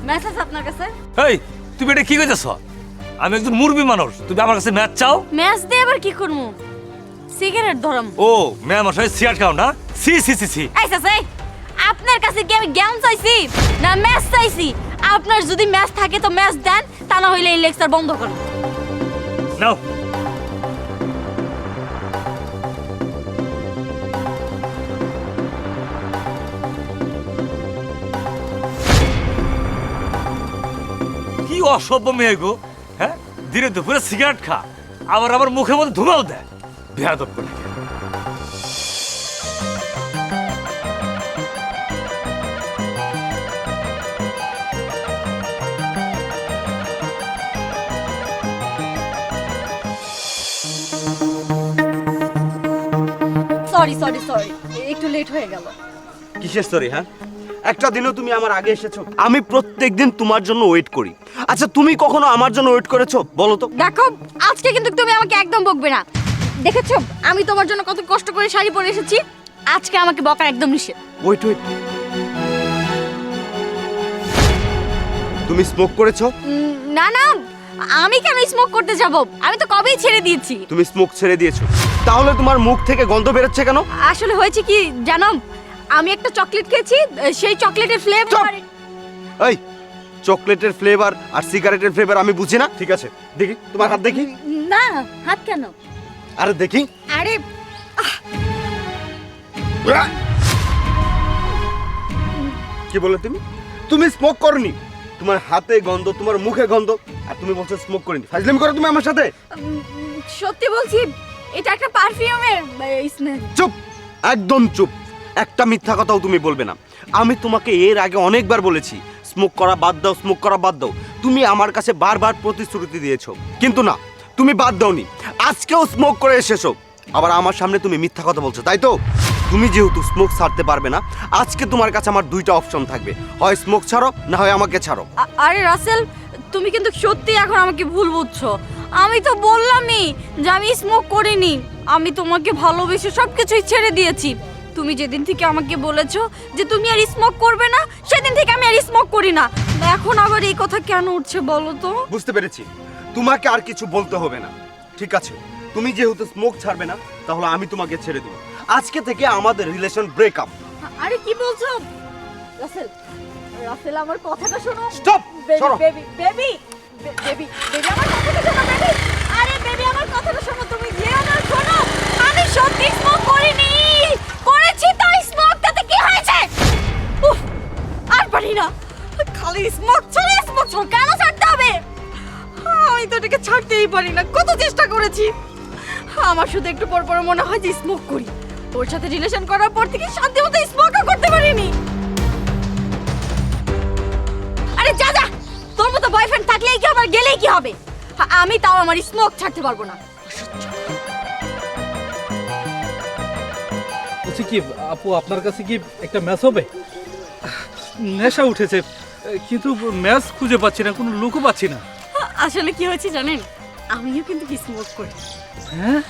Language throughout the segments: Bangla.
মেসেজ আপনার কাছে। এই তুমি এটা কি কইতেছ? আমি একজন মুরবি মানুষ, তুমি আমার কাছে ম্যাচ চাও? ম্যাচ দিয়ে আবার কি করবো? সিগারেট ধরাম। ও ম্যাম আসলে সিগারেট খাও না? সি সি সি সি। এই চাচা, আপনার কাছে কি আমি জ্ঞান চাইছি না ম্যাচ চাইছি? আপনার যদি ম্যাচ থাকে তো ম্যাচ দেন, তা না হইলে এই লেকচার বন্ধ করুন। নাও। কি অসভ্য মেয়ে গো, হ্যাঁ? দিনে দুপুরে সিগারেট খা, আবার আমার মুখের মধ্যে ধুমাও দেয়, বেয়াদব করে। সরি সরি সরি, একটু লেট হয়ে গেল। কিসের সরি? হ্যাঁ, একটা দিনও তুমি আমার আগে এসেছো? আমি প্রত্যেকদিন তোমার জন্য ওয়েট করি। আচ্ছা তুমি কখনো আমার জন্য ওয়েট করেছো বলো তো? দেখো, আজকে কিন্তু তুমি আমাকে একদম বকবে না। দেখেছো আমি তোমার জন্য কত কষ্ট করে শাড়ি পরে এসেছি, আজকে আমাকে বকা একদম নিষেধ। ওয়েট ওয়েট, তুমি স্মোক করেছো? না না, আমি কেন স্মোক করতে যাব? আমি তো কবেই ছেড়ে দিয়েছি। তুমি স্মোক ছেড়ে দিয়েছো, তাহলে তোমার মুখ থেকে গন্ধ বেরোচ্ছে কেন? আসলে হয়েছে কি জানো, আমি একটা চকলেট খেয়েছি, সেই চকলেটের ফ্লেভার। এই চকলেটের ফ্লেভার আর সিগারেটের ফ্লেভার আমি বুঝি না। ঠিক আছে, দেখি তোমার হাত দেখি। না, হাত কেন? আরে দেখি। আরে কি বলে তুমি? তুমি স্মোক করনি, তোমার হাতে গন্ধ, তোমার মুখে গন্ধ, আর তুমি বলছো স্মোক করিনি। ফাজলামি করো তুমি আমার সাথে? সত্যি বলছি, এটা একটা পারফিউমের স্মেল। চুপ, একদম চুপ, একটা মিথ্যা কথাও তুমি বলবে না। আমি তোমাকে এর আগে অনেকবার বলেছি স্মোক করা বাদ দাও, স্মোক করা বাদ দাও। তুমি আমার কাছে বারবার প্রতিশ্রুতি দিয়েছো, কিন্তু না, তুমি বাদ দাওনি। আজকেও স্মোক করে এসেছো, আবার আমার সামনে তুমি মিথ্যা কথা বলছো, তাই তো? তুমি যেহেতু স্মোক ছাড়তে পারবে না, আজকে তোমার কাছে আমার দুইটা অপশন থাকবে, হয় স্মোক ছাড়ো, না হয় আমাকে ছাড়ো। আরে রাসেল, তুমি কিন্তু সত্যি এখন আমাকে ভুল বুঝছো। আমি তো বললামই যে আমি স্মোক করিনি, আমি তোমাকে ভালোবেসে সবকিছুই ছেড়ে দিয়েছি। তুমি যেদিন থেকে আমাকে বলেছো যে তুমি আর স্মোক করবে না, সেদিন থেকে আমি আর স্মোক করি না। এখন আবার এই কথা কেন উঠছে বলো তো? বুঝতে পেরেছি, তোমাকে আর কিছু বলতে হবে না। ঠিক আছে, তুমি যেহেতু স্মোক ছাড়বে না, তাহলে আমি তোমাকে ছেড়ে দেবো। আজকে থেকে আমাদের রিলেশন ব্রেকআপ। আরে কি বলছো রাসেল? রাসেল আমার কথাটা শোনো। স্টপ, সরো। বেবি বেবি বেবি বেবি আমার কথাটা শোনো বেবি। আরে বেবি আমার কথাটা শোনো, তুমি যেও না, শোনো। আমি সত্যি স্মোক করিনি, করেছি তো। স্মোকটাতে কি হয়েছে? উফ, আর পারি না, খালি স্মোক ছাড়ে স্মোক ছাড়। কেন ছাড়তে হবে? আমি তো এটাকে ছাড়তেই পারি না, কত চেষ্টা করেছি। আমার শুধু একটু পর পর মনে হয় যে স্মোক করি। ওর সাথে রিলেশন করার পর থেকে শান্তি মতো স্মোকও করতে পারিনি। আরে যা যা, তোর মতো বয়ফ্রেন্ড থাকলেই কি আবার গেলেই কি হবে? আমি তাও আমার স্মোক ছাড়তে পারবো না। বলছি কি আপু, আপনার কাছে কি একটা ম্যাচ হবে? নেশা উঠেছে, কিন্তু ম্যাচ খুঁজে পাচ্ছি না, কোনো লুকও পাচ্ছি না। আসলে কি হয়েছে জানেন, আমিও কিন্তু স্মোক করি। হ্যাঁ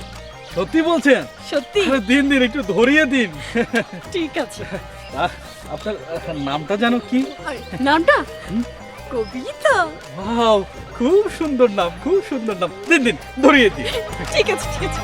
সত্যি বলছেন? সত্যি? আরে দিন দিন একটু ধরিয়ে দিন। ঠিক আছে। আপনার নামটা জানো কি? নামটা কবিতা। ওয়াও, খুব সুন্দর নাম, খুব সুন্দর নাম। দিন দিন ধরিয়ে দিন। ঠিক আছে ঠিক আছে।